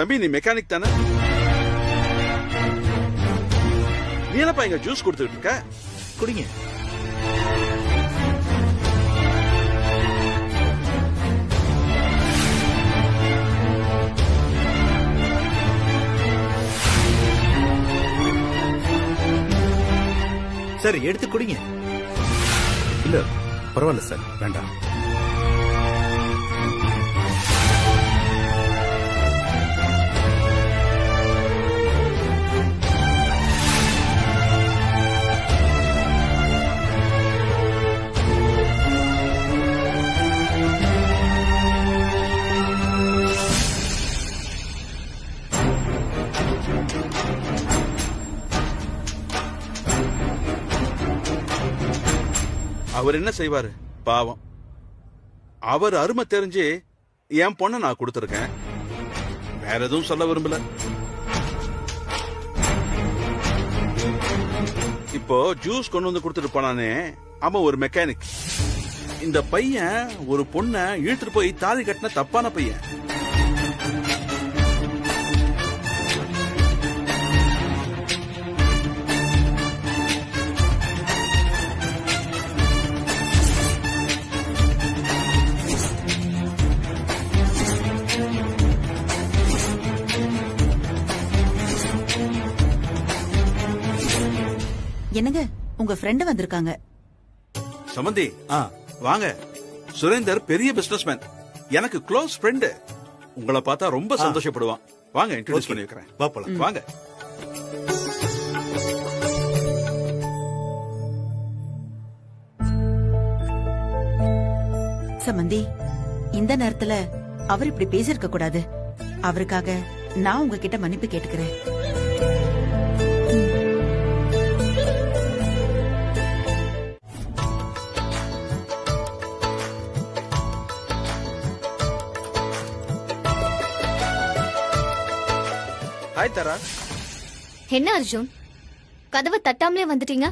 தம்பி நீ மெக்கானிக் தானே? நீ என்னப்பா இங்க ஜூஸ் கொடுத்துட்டு இருக்க? குடிங்க. சரி எடுத்து குடிங்க. இல்ல பரவாயில்ல சார், வேண்டாம். அவர் என்ன செய்வாரு பாவம். அவர் அருமை தெரிஞ்சு என் பொண்ண நான் கொடுத்திருக்கேன். வேற எதுவும் சொல்ல விரும்பல. இப்போ ஜூஸ் கொண்டு வந்து கொடுத்துட்டு போனானே, அவன் ஒரு மெக்கானிக். இந்த பையன் ஒரு பொண்ண இழுத்துட்டு போய் தாலி கட்டின தப்பான பையன். என்னங்க உங்க ஃப்ரெண்ட் வந்திருக்காங்க. சமந்தி வாங்க. சுரேந்தர் பெரிய பிசினஸ்மேன், எனக்கு க்ளோஸ் ஃப்ரெண்ட். உங்களை பார்த்தா ரொம்ப சந்தோஷப்படுவான். வாங்க இன்ட்ரோடியூஸ் பண்ணி வைக்கிறேன். பாப்பலாம். வாங்க. சமந்தி, இந்த நேரத்துல அவர் இப்படி பேசிருக்க கூடாது. அவருக்காக நான் உங்ககிட்ட மன்னிப்பு கேட்டுக்கிறேன். ஹாய் தாரா. என்ன அர்ஜுன், கதவை தட்டாமலே வந்துட்டீங்க?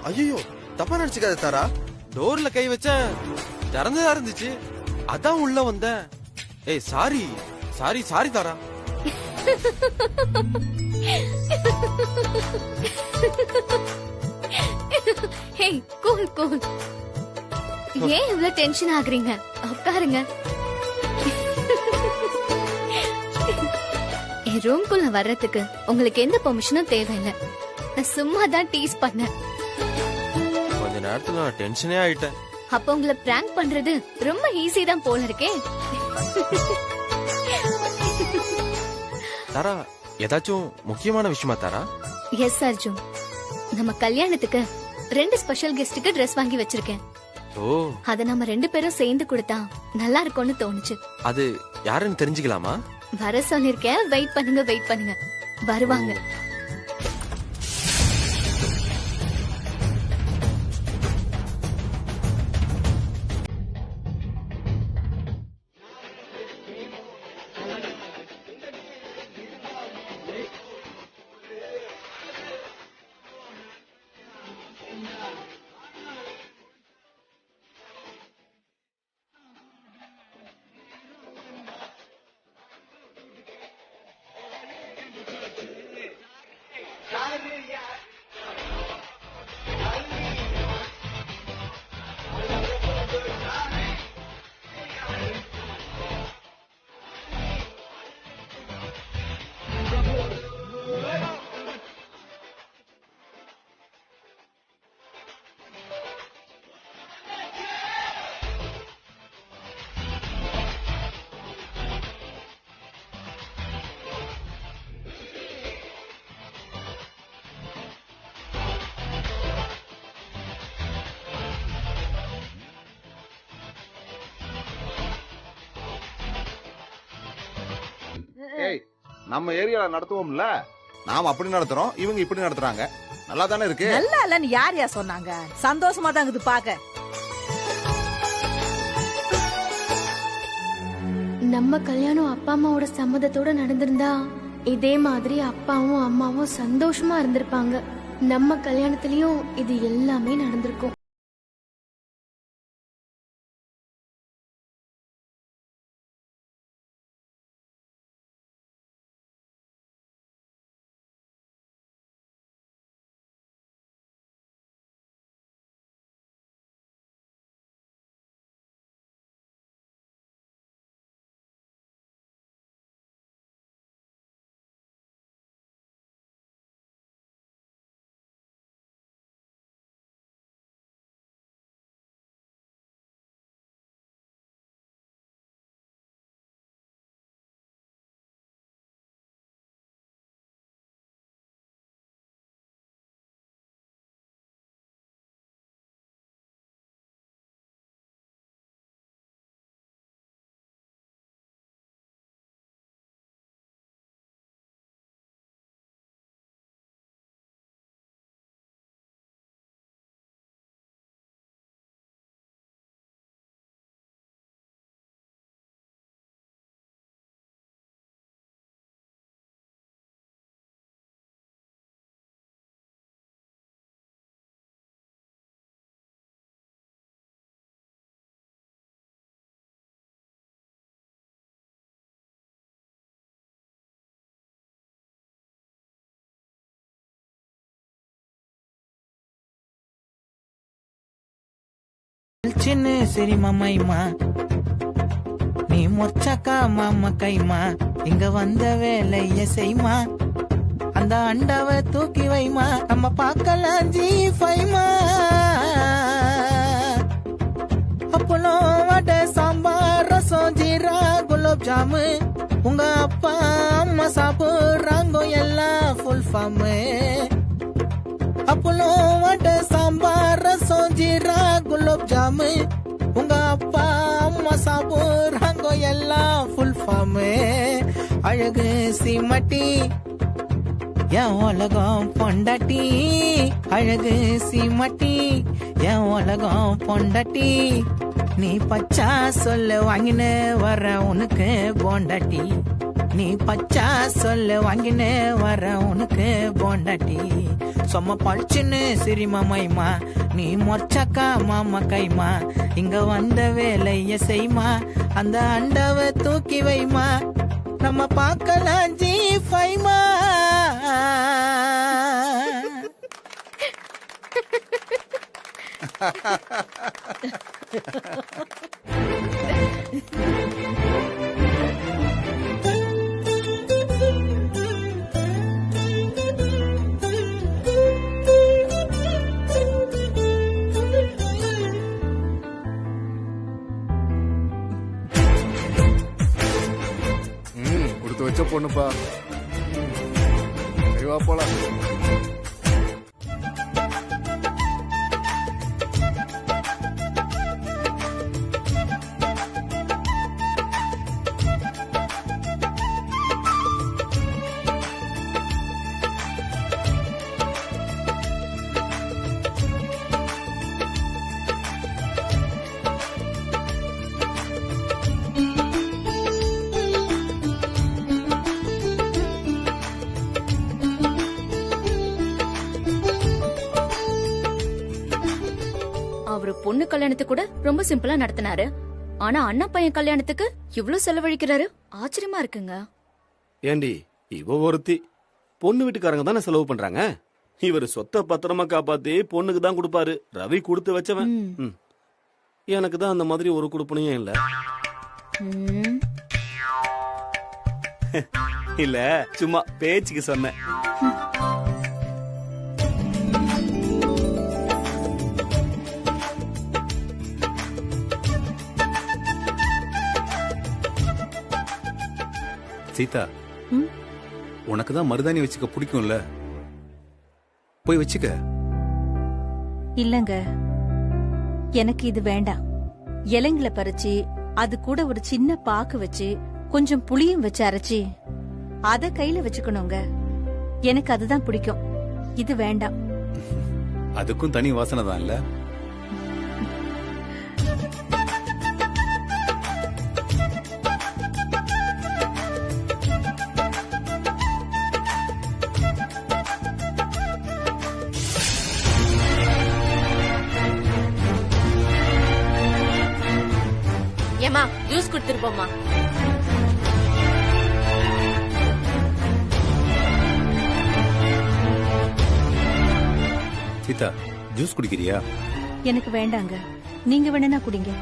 ஐயோ தப்பா நினைச்சுக்காத தாரா. டோர்ல கை வச்ச திறந்துதான் இருந்துச்சு, அதான் உள்ள வந்தேன். ஏய் sorry sorry sorry Tara. Hey cool cool. ஏன் இவ்வளவு டென்ஷன் ஆகுறீங்க? உட்காருங்க. என் ரூம்குள்ள வர்றதுக்கு உங்களுக்கு எந்த பெர்மிஷனும் தேவையில்லை. நான் சும்மா தான் டீஸ் பண்ணேன். கொஞ்ச நேரத்துல நான் டென்ஷனே ஆயிட்டேன். அப்ப உங்களை பிராங்க் பண்றது ரொம்ப ஈஸி தான் போல இருக்கே. தாரா ஏதாச்சும் முக்கியமான விஷயமா தாரா? எஸ் அர்ஜுன், நம்ம கல்யாணத்துக்கு 2 ஸ்பெஷல் கெஸ்டுக்கு ட்ரெஸ் வாங்கி வச்சிருக்கேன். ஓ, அத நம்ம 2 பேரும் சேர்ந்து கொடுத்தா நல்லா இருக்கும்னு தோணுச்சு. அது யாருன்னு தெரிஞ்சுக்கலாமா? வர சொல்லிருக்கேன், வெயிட் பண்ணுங்க வெயிட் பண்ணுங்க, வருவாங்க. ஏய், நம்ம ஏரியால நடத்துவோம்ல, நாம அப்படி நடத்துறோம், இவங்க இப்படி நடத்துறாங்க. நல்லா தானே இருக்கு? நல்லா இல்லன்னு யார் யார் சொன்னாங்க? சந்தோஷமா தான் இருக்குது பாக்க. நம்ம கல்யாணம் அப்பா அம்மாவோட சம்மதத்தோட நடந்திருந்தா இதே மாதிரி அப்பாவும் அம்மாவும் சந்தோஷமா இருந்திருப்பாங்க. நம்ம கல்யாணத்திலயும் இது எல்லாமே நடந்திருக்கும். சின்ன சரி மாமைமா நீ மொச்சக்கா மாமா கைமா இங்க வந்த வேலைய செய்மா அந்த அண்டாவை தூக்கி வைமா நம்ம பார்க்கலாம் G5மா அப்பளம் வடை சாம்பார் ரசம் ஜீரா குலோப் ஜாமு உங்க அப்பா அம்மா சாப்பிடுறாங்க எல்லாம் ஃபுல் ஃபார்ம் அப்பளம் வடை சாம்பார் ரசம் ஜீரா குலோப் ஜாமு உங்க அப்பா அம்மா சாப்பிடுறாங்க எல்லாம் ஃபுல் ஃபார்ம் அழகு சீமட்டி என் உலகம் பொண்டாட்டி அழகு சீமட்டி என் உலகம் பொண்டாட்டி நீ பச்சா சொல்ல வாங்கினு வர உனக்கு போண்டாட்டி நீ பச்சா சொல்ல வாங்கினு வர உனக்கு போண்டாட்டி சொம்ம பழிச்சுன்னு சிரி மாமைமா நீ மொச்சக்கா மாமா கைமா இங்க வந்த வேலைய செய்மா அந்த அண்டாவை தூக்கி வைமா நம்ம பார்க்கலாம் G5மா கொடுத்து வச்ச பொண்ணுப்பா. சரி வா போலாம். அவரு பொண்ணு கல்யாணத்துக்கு கூட ரொம்ப சிம்பிளா நடத்தினாரு. ஆனா அண்ணா பையன் கல்யாணத்துக்கு இவ்ளோ செலவழிக்கிறாரு, ஆச்சரியமா இருக்குங்க. ஏண்டி இவ ஒருத்தி பொண்ணு வீட்டுக்காரங்க தானே செலவு பண்றாங்க. இவர் சொத்தை பத்திரமா காப்பாத்தி பொண்ணுக்கு தான் கொடுப்பாரு. ரவி கொடுத்து வச்சவன். எனக்கு தான் அந்த மாதிரி ஒரு கொடுப்பனையும் இல்ல. இல்ல சும்மா பேச்சுக்கு சொன்னேன். சீதா, உனக்கு தான் மருதாணி வச்சுக்க பிடிக்கும்ல, போய் வச்சுக்க. இல்லங்க, எனக்கு இது வேண்டாம். இலைங்களை பறிச்சு அது கூட ஒரு சின்ன பாக்கு வச்சு கொஞ்சம் புளியும் வச்சு அரைச்சி அத கையில வச்சுக்கணுங்க. எனக்கு அதுதான் பிடிக்கும். இது வேண்டாம். அதுக்கும் தனி வாசனை தான் இல்ல. ஏமா ஜூஸ் குடுத்துட்டு போமா. சீதா, ஜூஸ் குடிக்கிறியா? எனக்கு வேண்டாங்க, நீங்க வேணா குடிங்க.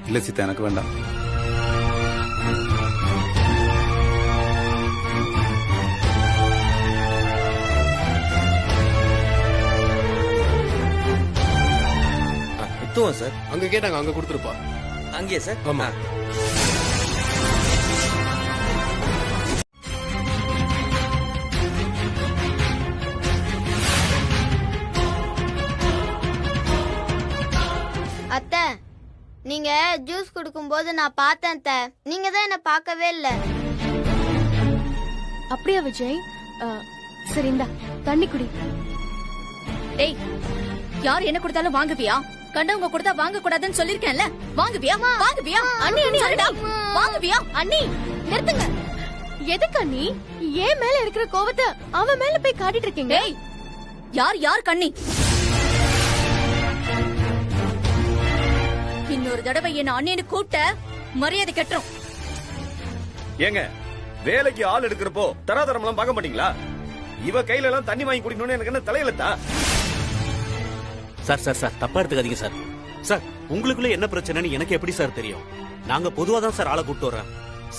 இல்ல சீதா, எனக்கு வேண்டாம். சார் அங்க கேட்டாங்க, அங்க கொடுத்துருப்பா. அங்கேயே சார். ஆமா. அத்தை, நீங்க ஜூஸ் குடுக்கும் போது நான் பார்த்தேன். நீங்க தான் என்ன பார்க்கவே இல்ல. அப்படியா விஜய்? சரி இந்தா தண்ணி குடி. டேய், யார் என்ன கொடுத்தாலும் வாங்குவியா? கண்டவங்க கொடுத்தா வாங்க கூடாதுன்னு சொல்லிருக்கேன்ல. வாங்குவியா? வாங்குவியா? அண்ணி அண்ணி சரிடா. வாங்குவியா? அண்ணி நிறுத்துங்க. எதுக்கு அண்ணி ஏன் மேல இருக்கிற கோவத்தை அவன் மேல போய் காட்டிட்டு இருக்கீங்க? டேய், யார் கண்ணி? இன்னொரு தடவை என்ன அண்ணின்னு கூப்பிட்ட மரியாதை கெட்டுரும். ஏங்க, வேலைக்கு ஆள் எடுக்கிறப்போ தராதரம் எல்லாம் பார்க்க மாட்டீங்களா? இவ கையில எல்லாம் தண்ணி வாங்கி குடிக்கணும்னு எனக்கு என்ன தலையிலத்தா? சார் சார் சார், தப்பா எடுத்துக்காதீங்க சார். சார் உங்களுக்குள்ள என்ன பிரச்சனைன்னு எனக்கு எப்படி சார் தெரியும்? நாங்க பொதுவா தான் சார் ஆளை கூப்பிட்டு வர்றோம்.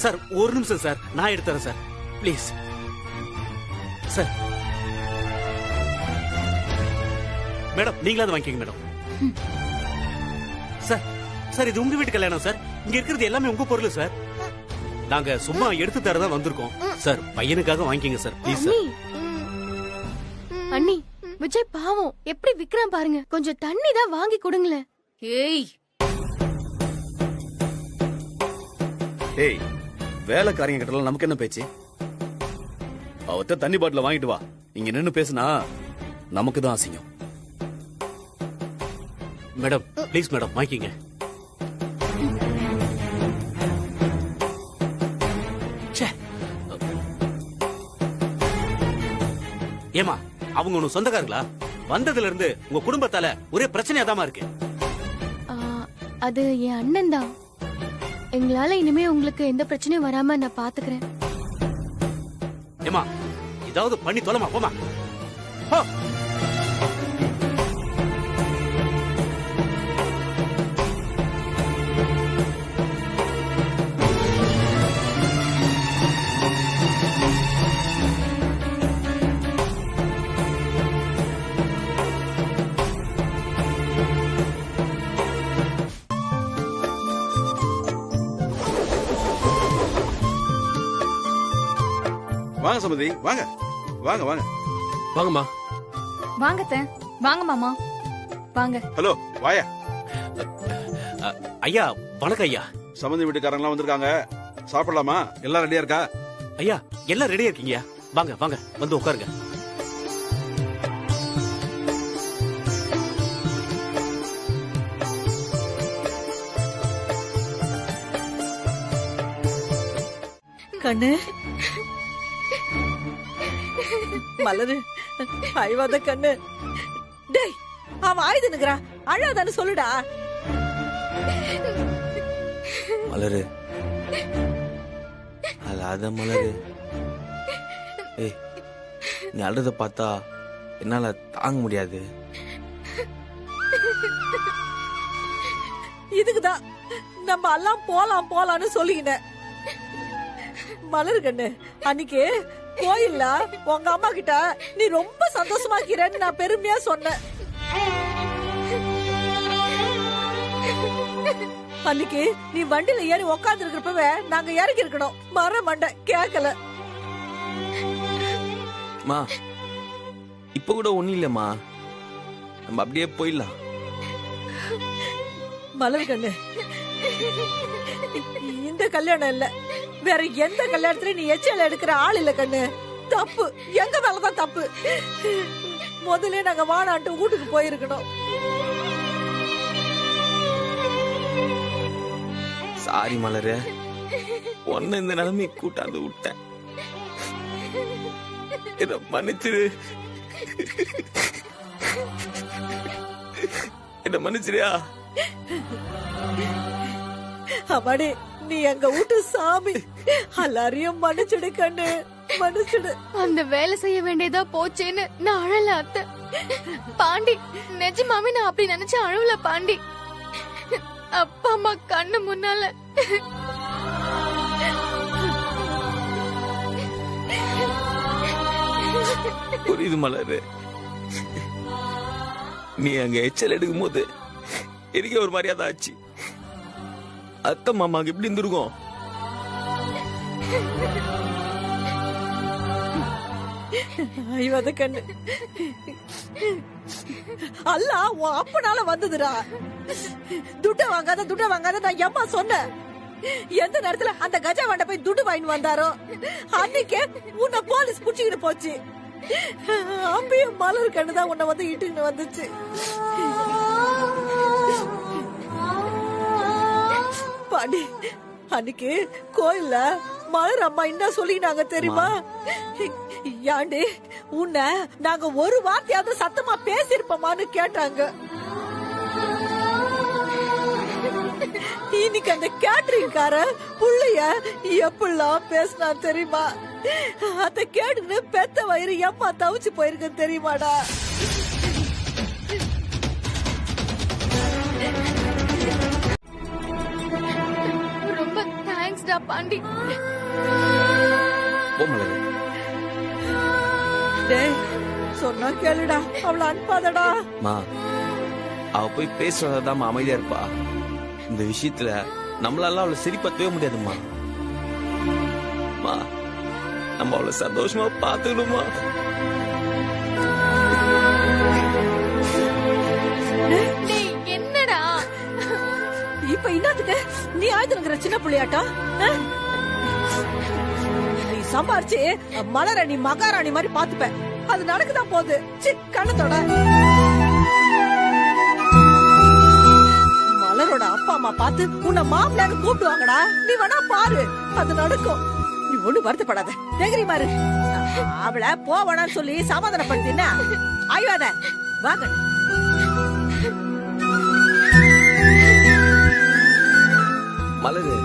சார் ஒரு நிமிஷம் சார், நான் எடுத்துறேன் சார், ப்ளீஸ் சார். மேடம் நீங்களாவது வாங்கிக்கங்க மேடம். சார் சார் இது உங்க வீட்டு கல்யாணம் சார். இங்க இருக்கிறது எல்லாமே உங்க பொருள் சார். நாங்க சும்மா எடுத்து தரதான் வந்திருக்கோம் சார். பையனுக்காக வாங்கிக்கங்க சார், ப்ளீஸ் சார். அண்ணி விஜய் பாவம் எப்படி விக்கிறான் பாருங்க. கொஞ்சம் தண்ணி தான் வாங்கி கொடுங்களேன். ஏய் ஏய், வேலைக்காரங்க கிட்ட நமக்கு என்ன பேச்சு? அவத்த தண்ணி பாட்டில வாங்கிட்டு வா. இங்க நின்னு பேசுனா நமக்கு தான் அசிங்கம். மேடம் ப்ளீஸ் மேடம் வாங்கிக்கங்க. ஏமா அவங்க ஒண்ணு சொந்தக்காரங்களா? வந்ததுல இருந்து உங்க குடும்பத்தால ஒரே பிரச்சனையாதாமா இருக்கு. அது என் அண்ணன் தான். எங்களால இனிமே உங்களுக்கு எந்த பிரச்சனையும் வராம நான் பாத்துக்கிறேன். ஏமா ஏதாவது பண்ணி தொலைமா, போமா. வாங்க சமதி, வாங்க வாங்க வாங்க வாங்கம்மா. வாங்க வாங்க மாமா வாங்க. ஹலோ வாயா. ஐயா வணக்கம் ஐயா. சமந்தி வீட்டுக்காரங்க வந்திருக்காங்க, சாப்பிடலாமா? எல்லாம் ரெடியா இருக்கா? ஐயா எல்லாம் ரெடியா இருக்கீங்க. வாங்க வாங்க வந்து உட்காருங்க. கண்ணு மலரு அழுவாத கண்ணு. டேய் அவன் ஆயுத நிக்கிறா, அழாதான்னு சொல்லுடா. மலரு அழாத மலரு. ஏய் நீ அழுத பார்த்தா என்னால தாங்க முடியாது. இதுக்குதான் நம்ம எல்லாம் போலாம் போலான்னு சொல்லிக்கினேன். மலரு கண்ணு, அன்னைக்கு கோயில்ல உங்க அம்மா கிட்ட நீ ரொம்ப சந்தோஷமா இருக்கிறன்னு நான் பெருமையா சொன்னேன். அன்னைக்கு நீ வண்டியில ஏறி உக்காந்து இருக்கிறப்பவே நாங்க இறக்கி இருக்கணும். மர மண்டை கேக்கல. மா இப்ப கூட ஒண்ணு இல்லம்மா, நம்ம அப்படியே போயிடலாம். மலர் கண்ணு, இந்த கல்யாணம் இல்ல, வேற எந்த கல்யாணத்திலயும் நீ எச்சல எடுக்கிற ஆள் இல்ல கண்ணு. தப்பு எங்க மேலதான் தப்பு. முதல்ல நாங்க வானாட்டு வீட்டுக்கு போயிருக்கணும். சாரி மலரு, ஒன்னு இந்த நிலைமை கூட்டாந்து விட்டேன். இத மன்னிச்சிரு, என்ன மன்னிச்சிரியா? அம்மாடி நீ எங்க வீட்டு சாமி, எல்லாரையும் மன்னிச்சுடு கண்ணு, மன்னிச்சுடு. அந்த வேலை செய்ய வேண்டியதா போச்சேன்னு நான் அழல அத்தை. பாண்டி நிஜமாவே நான் அப்படி நினைச்சு அழுவல பாண்டி. அப்பா அம்மா கண்ணு முன்னால புரியுது மலரு. நீ அங்க எச்சல் எடுக்கும் போது எனக்கே ஒரு மரியாதை ஆச்சு. அத்தை மாமாக்கு எப்படி இருந்திருக்கும்? ஐயோ கண்ணு, அல்ல உன் அப்பனால வந்ததுடா. துட்ட வாங்காத நான் எம்மா சொன்னேன். எந்த நேரத்துல அந்த கஜா வண்ட போய் துட்டு வாங்கிட்டு வந்தாரோ அன்னைக்கே உன்னை போலீஸ் புடிச்சுக்கிட்டு போச்சு. அப்பயும் மலர் கண்ணுதான் உன்னை வந்து இட்டுக்கிட்டு வந்துச்சு. பாண்டி அன்னைக்கு கோயில்ல மலர் அம்மா என்ன சொல்லினாங்க தெரியுமா? யாண்டி உன்னை நாங்க ஒரு வார்த்தையாவது சத்தமா பேசிருப்போமான்னு கேட்டாங்க. இன்னைக்கு அந்த கேட்டரிங் கார புள்ளைய எப்படிலாம் பேசினா தெரியுமா? அத கேட்டுன்னு பெத்த வயிறு எம்மா தவிச்சு போயிருக்கு தெரியுமாடா? ப்ளீஸ்டா பாண்டி. டேய் சொன்னா கேளுடா, அவள அனுப்பாதடா. மா அவ போய் பேசுறதாம அமைதியா இருப்பா. இந்த விஷயத்துல நம்மளால அவளை சரி பத்தவே முடியாதுமா. நம்ம அவளை சந்தோஷமா பாத்துக்கணுமா. என்னடா இப்ப இன்னத்துக்கு நீ ஆயுதங்கிற சின்ன புள்ளையாட்டா? நீ சம்பாரிச்சு மலர நீ மகாராணி மாதிரி பாத்துப்ப. அது நடக்குதான் போகுது. கண்ணத்தோட மலரோட அப்பா அம்மா பார்த்து உன்னை மாப்பிள்ளைன்னு கூப்பிடுவாங்கடா. நீ வேணா பாரு, அது நடக்கும். நீ ஒண்ணு வருத்தப்படாத, தைரியமா இரு. அவளை போவானான்னு சொல்லி சமாதானப்படுத்தினா ஆய்வாத வாங்க. மலரு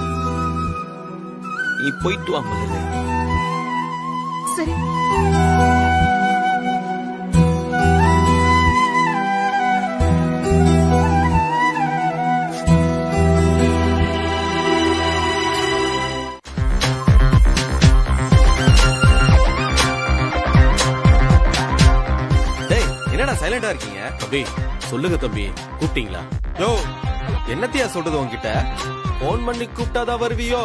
நீ போயிட்டு வா மலரு. சரி. என்னடா சைலண்டா இருக்கீங்க? தம்பி சொல்லுங்க தம்பி, கூப்பிட்டீங்களா? யோ என்னத்தையா சொல்றது உன்கிட்ட? போன் பண்ணி கூப்பிட்டாதான் வருவியோ?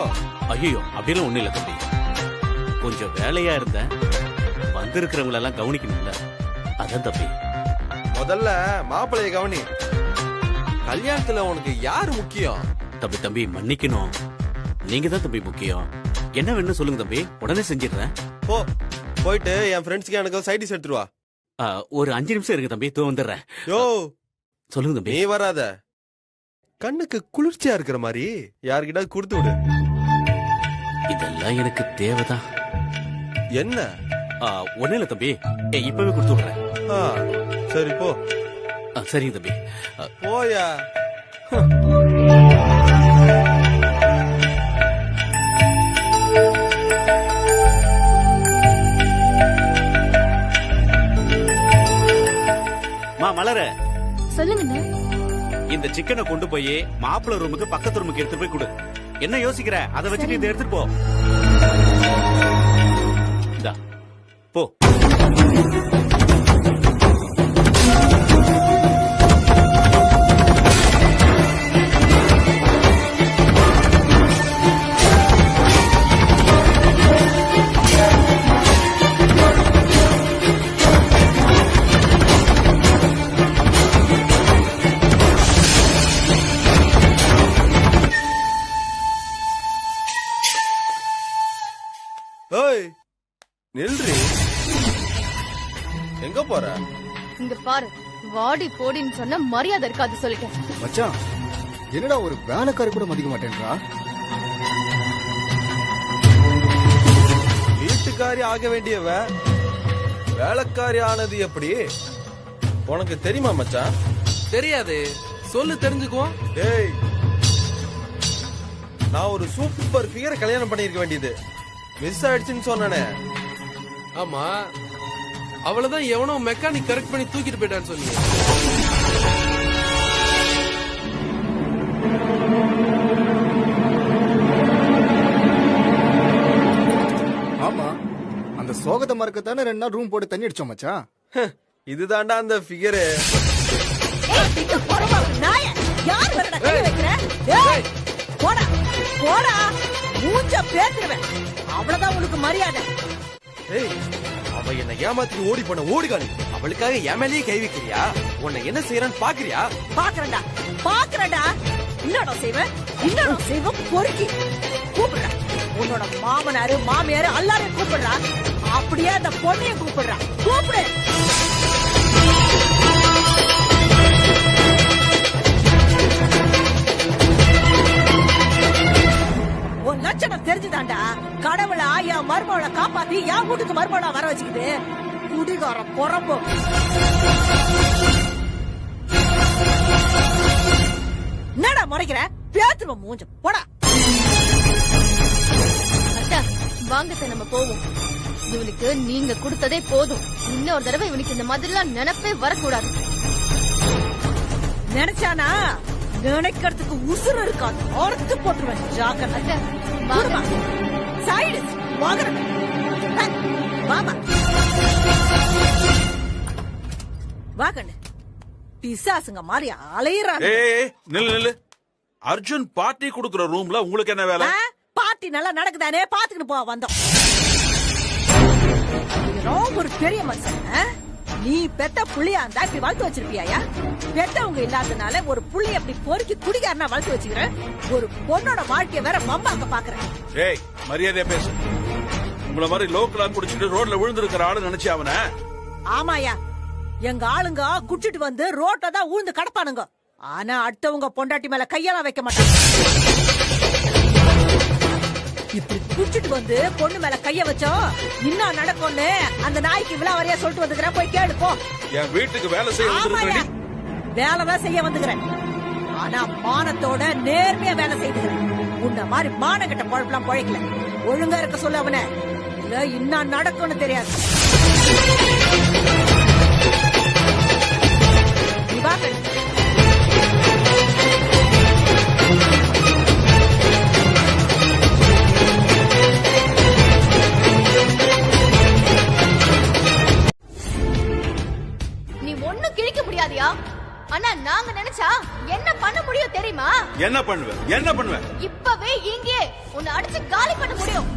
ஐயோ அப்படின்னு ஒண்ணு இல்ல தம்பி, கொஞ்சம் வேலையா இருந்தேன். வந்திருக்கிறவங்கள எல்லாம் கவனிக்கணும்ல, அதான் தம்பி. முதல்ல மாப்பிள்ளைய கவனி. கல்யாணத்துல உனக்கு யாரு முக்கியம்? தம்பி மன்னிக்கணும், நீங்க தான் தம்பி முக்கியம். என்ன வேணும் சொல்லுங்க தம்பி, உடனே செஞ்சிடுறேன். போயிட்டு என் ஃப்ரெண்ட்ஸ்க்கு எனக்கு சைட் டிஷ் எடுத்துருவா. ஒரு 5 நிமிஷம் இருக்கு தம்பி, தூ வந்துடுறேன். யோ சொல்லுங்க தம்பி. நீ வராத, கண்ணுக்கு குளிர்ச்சியா இருக்கிற மாதிரி யார்கிட்ட கொடுத்து விடு. இதெல்லாம் எனக்கு தேவைதான். என்ன? ஒண்ணு இல்ல தம்பி, இப்பவே கொடுத்து விடுறேன். சரி போ. சரிங்க தம்பி. போயா. மலர சொல்லுங்க. இந்த சிக்கனை கொண்டு போய் மாப்பிள்ளை ரூமுக்கு பக்கத்து ரூமுக்கு எடுத்துட்டு போய் கொடு. என்ன யோசிக்கிற? அதை வச்சுட்டு இதை எடுத்துட்டு போ. இந்தா போ. நில்றி, எங்க போற? இங்க பாரு, வாடி போடின்னு சொன்ன மரியாதை இருக்காது சொல்லிட்டேன். மச்சான் என்னடா ஒரு வேலைக்காரி கூட மதிக்க மாட்டேன்றா? வீட்டுக்காரி ஆக வேண்டியவ வேலைக்காரி ஆனது எப்படி உனக்கு தெரியுமா மச்சான்? தெரியாது, சொல்லு தெரிஞ்சுக்குவோம். டேய், நான் ஒரு சூப்பர் ஃபிகரை கல்யாணம் பண்ணிருக்க வேண்டியது மிஸ் ஆயிடுச்சுன்னு சொன்னானே. ஆமா, அவ்வளவுதான். எவனோ மெக்கானிக் கரெக்ட் பண்ணி தூக்கிட்டு போயிட்டான்னு சொன்னீங்க. ஆமா, அந்த சோகத்தை மறக்கத்தானே 2 நாள் ரூம் போட்டு தண்ணி அடிச்சோம் மச்சான். இதுதான்டா அந்த ஃபிகரு. யார் வரடா கை வைக்கிற? ஏய் போடா போடா, மூஞ்ச பேத்துறேன். அவ்வளவுதான் உனக்கு மரியாதை. ஏய், அவ என்ன ஏமாத்தி ஓடி போன ஓடிகாலி. அவளுக்காக என் மேலேயே கை வைக்கிறியா? உன்னை என்ன செய்யறான்னு பாக்குறியா? பாக்குறேன்டா பாக்குறேன்டா. என்னடா செய்வேன்? என்னடா செய்வேன்? பொறுக்கி கூப்பிடுறா. உன்னோட மாமனாரு மாமியாரு எல்லாரையும் கூப்பிடுறா. அப்படியே அந்த பொண்ணையும் கூப்பிடுறா. கூப்பிடு. உன் லட்சணம் தெரிஞ்சுதாண்டா கடவுளை என் மருமகளை காப்பாத்தி என் வீட்டுக்கு மருமகளா வர வச்சுக்கிது. குடிகார பொறம்பு. என்னடா முறைக்கிற? பேத்துருவ மூஞ்ச போடா. அத்தா வாங்க நம்ம போவோம். இவனுக்கு நீங்க கொடுத்ததே போதும். இன்னொரு தடவை இவனுக்கு இந்த மாதிரிலாம் நினைப்பே வரக்கூடாது. நினைச்சானா நினைக்கிறதுக்கு உசுறு இருக்காது. அறுத்து போட்டுருவேன். ஜாக்கிரதை. குடுமா சைடு வாங்குறேன் வாமா வா கண்ணு பிசாசுங்க மாதிரி அலையிறாங்க. ஏய் நில்லு நில்லு. அர்ஜுன் பார்ட்டி கொடுக்கிற ரூம்ல உங்களுக்கு என்ன வேலை? பார்ட்டி நல்லா நடக்குதானே பாத்துக்கிட்டு போ வந்தோம். ஒரு பெரிய மனுஷன் நீ பெத்த புள்ளியா இருந்தா இப்படி வளர்த்து வச்சிருப்பியா? பெத்தவங்க இல்லாதனால ஒரு புள்ளி அப்படி பொறுக்கி குடிக்காரனா வளர்த்து வச்சுக்கிறேன். ஒரு பொண்ணோட வாழ்க்கைய வேற மம்பாக்க பாக்குறேன். ஏய் மரியாதையா பேசு. உங்கள மாதிரி லோக்கலா குடிச்சிட்டு ரோட்ல விழுந்திருக்கிற ஆளு நினைச்சு அவன? ஆமாயா, எங்க ஆளுங்க குடிச்சிட்டு வந்து ரோட்ல தான் ஊழ்ந்து கடப்பானுங்க. ஆனா அடுத்தவங்க பொண்டாட்டி மேல கையெல்லாம் வைக்க மாட்டாங்க. இப்படி குடிச்சிட்டு வந்து பொண்ணு மேல கைய வச்சோம் இன்னும் நடக்கும்னு அந்த நாய்க்கு விழாவறியா சொல்லிட்டு வந்துக்கிறேன். போய் கேளு போ. என் வீட்டுக்கு வேலை செய்ய வந்துருக்கேன். வேலைதான் செய்ய வந்துக்கிறேன். ஆனா மானத்தோட நேர்மையா வேலை செய்துக்கிறேன். உன்ன மாதிரி மானகிட்ட பொழப்பெல்லாம் பொழைக்கல. ஒழுங்கா இருக்க சொல்ல அவன. இல்ல இன்னும் நடக்கும்னு தெரியாது. நீ ஒண்ணும் கிழிக்க முடியாதியா? ஆனா நாங்க நினைச்சா என்ன பண்ண முடியும் தெரியுமா? என்ன பண்ணுவேன்? என்ன பண்ணுவேன்? இப்பவே இங்கே உன்னை அடிச்சு காலி பண்ண முடியும்.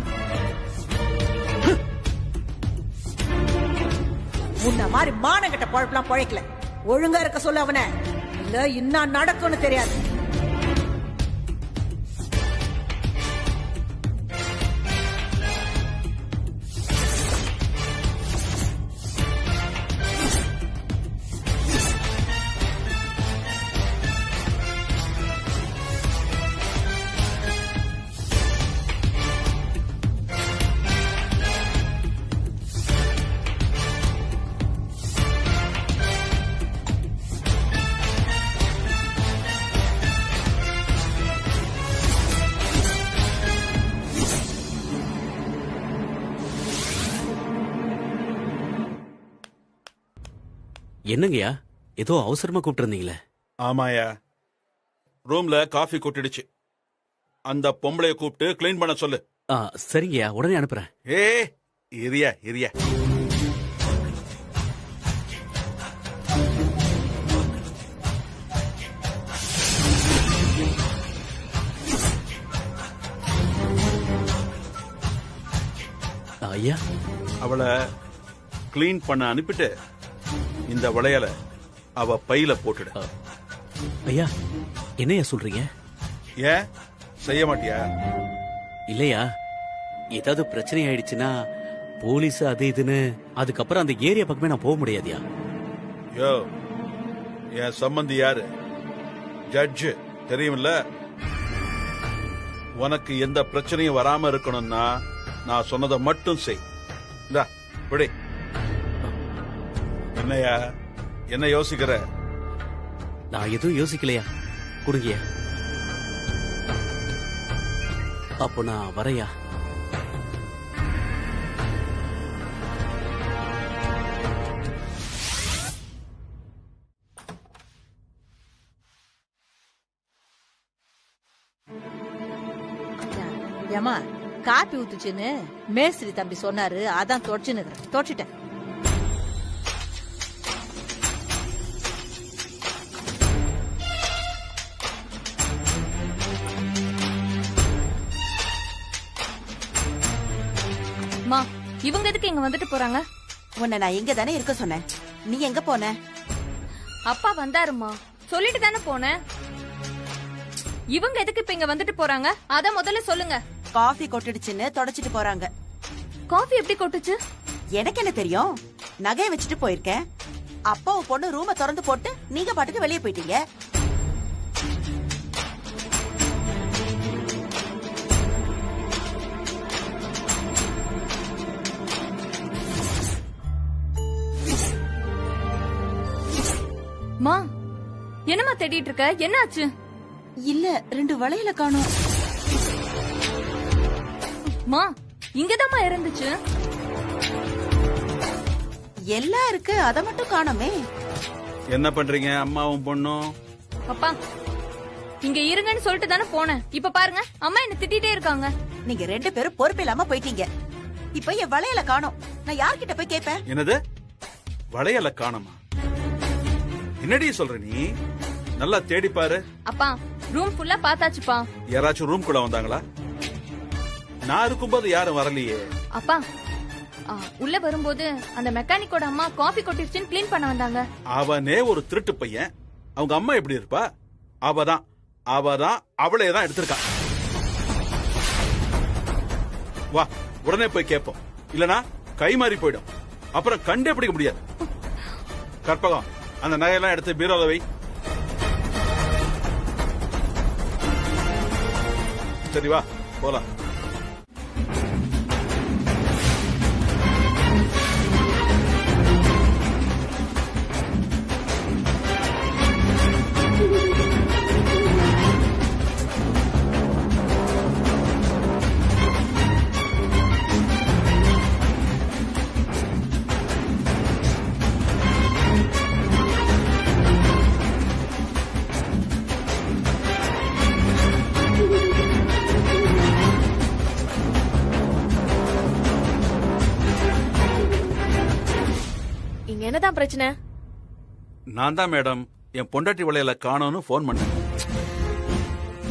உன்ன மாதிரி மானகிட்ட பொழப்பெல்லாம் பொழைக்கல. ஒழுங்கா இருக்க சொல்ல அவன. இல்ல இன்னும் நடக்கும்னு தெரியாது. என்னங்கய்யா ஏதோ அவசரமா கூப்பிட்டு இருந்தீங்களே? ஆமாயா, ரூம்ல காஃபி கொட்டிடுச்சு. அந்த பொம்பளைய கூப்பிட்டு கிளீன் பண்ண சொல்லு. சரிங்கய்யா, உடனே அனுப்புறேன். இரியா இரியா. ஐயா, அவளை கிளீன் பண்ண அனுப்பிட்டு இந்த வளையல அவ பையில போட்டுடு. ஐயா, என்னையா சொல்றீங்க? ஏன் செய்ய மாட்டியா? இல்லையா, ஏதாவது பிரச்சனை ஆயிடுச்சுன்னா போலீஸ் அது இதுன்னு அதுக்கப்புறம் அந்த ஏரியா பக்கமே நான் போக முடியாதியா? யோ, என் சம்பந்தி யாரு? ஜட்ஜ் தெரியுமில்ல? உனக்கு எந்த பிரச்சனையும் வராம இருக்கணும்னா நான் சொன்னதை மட்டும் செய். இந்தா விடு. என்னையா என்ன யோசிக்கிற? நான் எதுவும் யோசிக்கலையா, குடுங்கயா. அப்போ நான் வரையா. ஏமா காப்பி ஊத்துச்சுன்னு மேஸ்திரி தம்பி சொன்னாரு, அதான் தொடச்சுன்னு தொடச்சிட்டேன். இவங்க எதுக்கு இங்க வந்துட்டு போறாங்க? உன்னை நான் இங்க தானே இருக்க சொன்னேன். நீ எங்க போன? அப்பா வந்தாருமா, சொல்லிட்டு தானே போனேன். இவங்க எதுக்கு இப்ப இங்க வந்துட்டு போறாங்க அத முதல்ல சொல்லுங்க. காஃபி கொட்டிடுச்சுன்னு தொடச்சிட்டு போறாங்க. காஃபி எப்படி கொட்டுச்சு? எனக்கு என்ன தெரியும்? நகையை வச்சுட்டு போயிருக்கேன். அப்பா உன் பொண்ணு ரூம திறந்து போட்டு நீங்க பாட்டுக்கு வெளியே போயிட்டீங்க. மா, என்னமா தேடிட்டு இருக்க? என்னாச்சு? இல்ல, 2 வளையல காணோம். மா, இங்கதாம்மா இருந்துச்சு. எல்லாம் இருக்கு, அத மட்டும் காணோமே. என்ன பண்றீங்க அம்மாவும் பொண்ணும்? அப்பா, இங்க இருங்கன்னு சொல்லிட்டு தானே போனேன். இப்ப பாருங்க, அம்மா என்ன திட்டிட்டே இருக்காங்க. நீங்க 2 பேரும் பொறுப்பு இல்லாம போயிட்டீங்க. இப்ப என் வளையல காணோம். நான் யார்கிட்ட போய் கேட்பேன்? என்னது வளையல காணோமா? என்னடி சொல்ற நீ? நல்லா தேடி பாரு. அப்பா ரூம் ஃபுல்லா பார்த்தாச்சுப்பா. யாராச்சும் ரூம் குள்ள வந்தாங்களா? நான் இருக்கும்போது யாரும் வரலையே. அப்பா உள்ள வரும்போது அந்த மெக்கானிக்கோட அம்மா காஃபி கொட்டிருச்சுன்னு க்ளீன் பண்ண வந்தாங்க. அவனே ஒரு திருட்டு பையன். அவங்க அம்மா எப்படி இருப்பா? அவதான் அவளே தான் எடுத்திருக்கா. வா உடனே போய் கேட்போம். இல்லனா கை மாறி போயிடும். அப்புறம் கண்டே பிடிக்க முடியாது. கற்பகம் அந்த நகையெல்லாம் எடுத்து பீரோல வை. சரி வா போலாம். என்னதான் பிரச்சனை? நான் தான் மேடம் என் பொண்டாட்டி வளையல காணோம்னு போன் பண்ணேன்.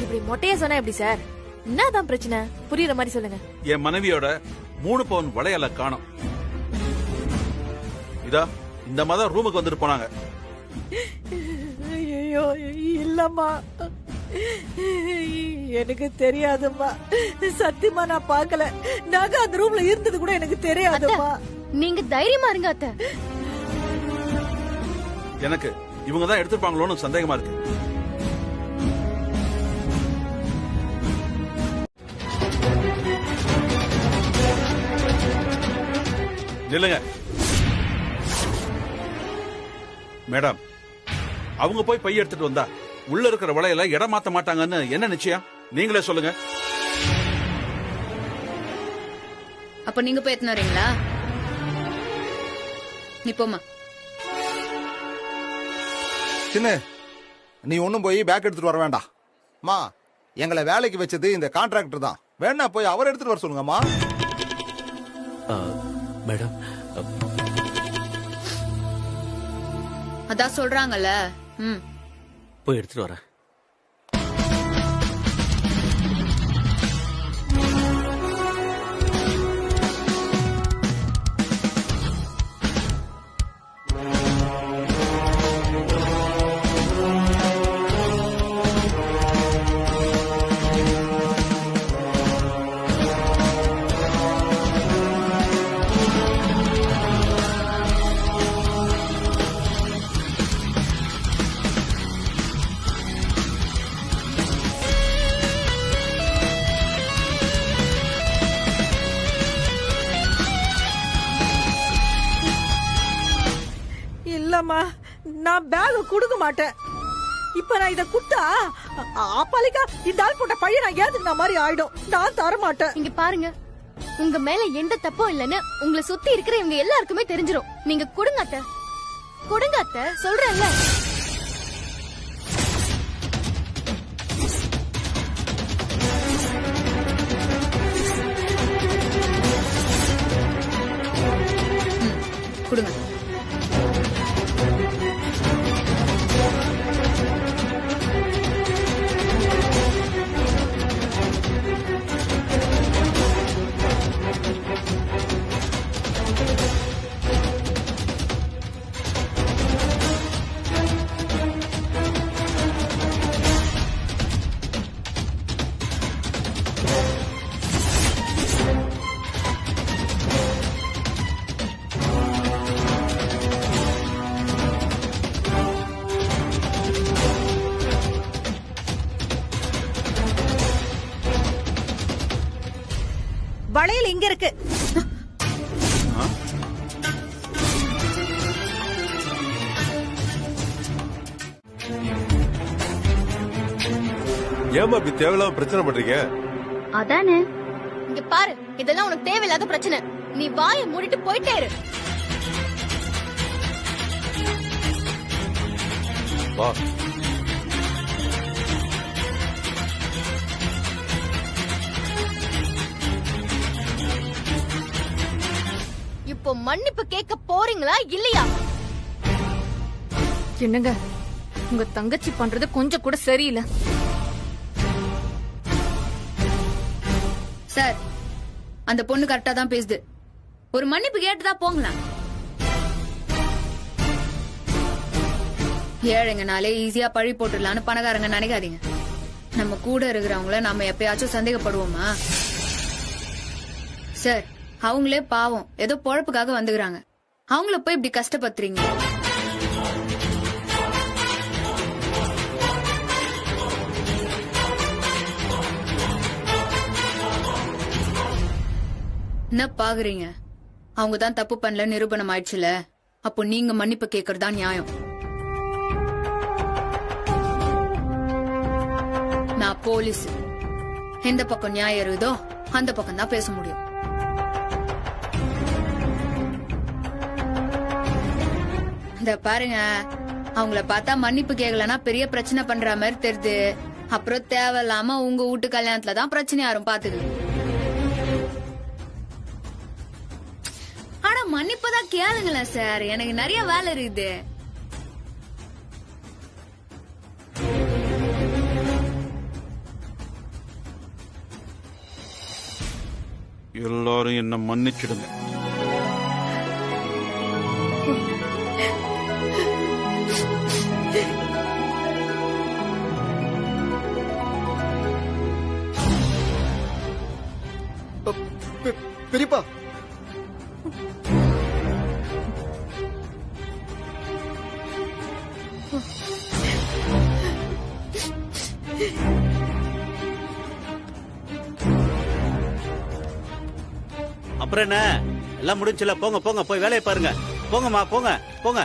இப்படி மொட்டையா சொன்னா எப்படி சார்? என்னதான் பிரச்சனை? புரியுற மாதிரி சொல்லுங்க. என் மனைவியோட 3 பவுன் வளையல காணோம். இதா இந்த மாதிரி ரூமுக்கு வந்துட்டு போனாங்க. ஐயோ இல்லம்மா, எனக்கு தெரியாதும்மா. சத்தியமா நான் பாக்கல. நகை அந்த ரூம்ல இருந்தது கூட எனக்கு தெரியாதும்மா. நீங்க தைரியமா இருங்க அத்தை. எனக்கு இவங்க தான் எடுத்துப்பாங்களோன்னு சந்தேகமா இருக்கு. நில்லுங்க மேடம். அவங்க போய் பை எடுத்துட்டு வந்தா உள்ள இருக்கிற வளையல இடம் மாத்த மாட்டாங்கன்னு என்ன நிச்சயம்? நீங்களே சொல்லுங்க. அப்ப நீங்க போய் எத்தனை வரீங்களா? நீ போமா. சின்ன நீ ஒன்னும் போய் பேக் எடுத்துட்டு வர வேண்டாம். மா எங்களை வேலைக்கு வச்சது இந்த கான்ட்ராக்டர் தான். வேணா போய் அவர் எடுத்துட்டு வர சொல்லுங்கம்மா. மேடம் அதான் சொல்றாங்கல்ல. போய் எடுத்துட்டு வரேன். நான் பேக் கொடுக்க மாட்டேன். இப்ப நான் இத குட்டா ஆப்பாலிக்கா இந்த ஆள் போட்ட பையன் நான் ஏத்துக்கிற மாதிரி ஆயிடும். நான் தர மாட்டேன். இங்க பாருங்க, உங்க மேல எந்த தப்பும் இல்லன்னு உங்களை சுத்தி இருக்கிற இவங்க எல்லாருக்குமே தெரிஞ்சிரும். நீங்க கொடுங்க அத்தை, கொடுங்க அத்தை, சொல்றேன்ல. கொடுங்க. வளையல் இங்க இருக்கு. ஏமா இப்படி தேவையில்லாம பிரச்சனை பண்றீங்க? அதானே. இங்க பாரு, இதெல்லாம் உனக்கு தேவையில்லாத பிரச்சனை. நீ வாயை மூடிட்டு போயிட்டே இரு. வா. இப்போ மன்னிப்பு கேட்க போறீங்களா இல்லையா? என்னங்க உங்க தங்கச்சி பண்றது கொஞ்சம் கூட சரியில்லை. சார், அந்த பொண்ணு கரெக்டா தான் பேசுது. ஒரு மன்னிப்பு கேட்டுதான் போங்களா. ஏழைங்கனாலே ஈஸியா பழி போட்டுடலான்னு பணக்காரங்க நினைக்காதீங்க. நம்ம கூட இருக்கிறவங்கள நம்ம எப்பயாச்சும் சந்தேகப்படுவோமா? சார், அவங்களே பாவம் ஏதோ பொழப்புக்காக வந்துக்கிறாங்க. அவங்கள போய் இப்படி கஷ்டப்படுத்துறீங்க. என்ன பாக்குறீங்க? அவங்க தான் தப்பு பண்ணல நிரூபணம் ஆயிடுச்சுல, அப்போ நீங்க மன்னிப்பு கேக்குறதா நியாயம். நான் போலீஸ். எந்த பக்கம் நியாயம் இருக்குதோ அந்த பக்கம் தான் பேச முடியும். இந்த பாருங்க, அவங்கள பார்த்தா மன்னிப்பு கேட்கலன்னா பெரிய பிரச்சனை பண்ற மாதிரி தெரியுது. அப்புறம் தேவையில்லாம உங்க வீட்டு கல்யாணத்துலதான் பிரச்சனை யாரும் பாத்துக்கணும். ஆனா மன்னிப்புதான் கேளுங்களேன் சார், எனக்கு நிறைய வேலை இருக்குது. எல்லாரும் என்ன மன்னிச்சிடுங்க. பெரியப்பா, அப்புறம் என்ன, எல்லாம் முடிஞ்சுல. போங்க போங்க, போய் வேலையை பாருங்க. போங்கம்மா, போங்க போங்க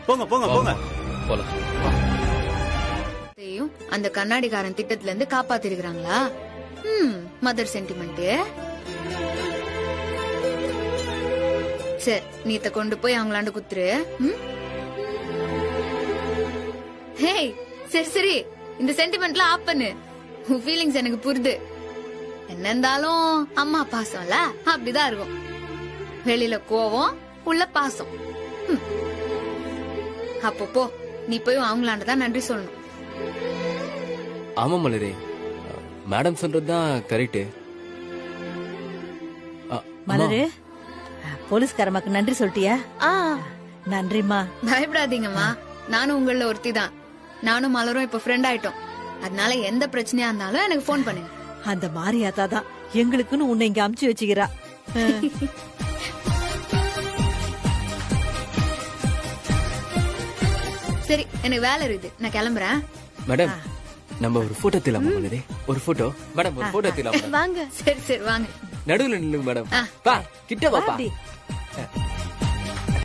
போங்க போங்க போங்க. அந்த கண்ணாடிக்காரன் திட்டத்துல இருந்து காப்பாத்திருக்காங்களா? Mother sentiment. சரி, நீத்த கொண்டு போய் அவங்களாண்டு குத்துரு. ஹேய், சரி சரி, இந்த சென்டிமெண்ட்லாம் ஆப் பண்ணு. உன் ஃபீலிங்ஸ் எனக்கு புரியுது. என்ன இருந்தாலும் அம்மா பாசம்ல அப்படிதான் இருக்கும். வெளியில கோவம், உள்ள பாசம். அப்போ நீ போய் அவங்களாண்டதான் நன்றி சொல்லணும். ஆமா மலரே, மேடம் சொல்றதுதான் கரெக்ட். மலரு, போலீஸ்காரமாக்கு நன்றி சொல்லிட்டியா? நன்றிமா. பயப்படாதீங்கம்மா, நானும் உங்கள ஒருத்தி தான். நானும் மலரும் இப்ப ஃப்ரெண்ட் ஆயிட்டோம். அதனால எந்த பிரச்சனையா இருந்தாலும் எனக்கு போன் பண்ணுங்க. அந்த மாரியாத்தா தான் எங்களுக்குன்னு உன்னை இங்க அமுச்சு வச்சுக்கிறா. சரி, எனக்கு வேலை இருக்குது, நான் கிளம்புறேன். மேடம், நம்ம ஒரு போட்டோ எடுத்துலாமா மலரே? ஒரு போட்டோ மேடம், ஒரு போட்டோ எடுத்துலாமா? வாங்க. சரி சரி வாங்க. நடுவுல நில்லுங்க மேடம். வா, கிட்ட வாப்பா.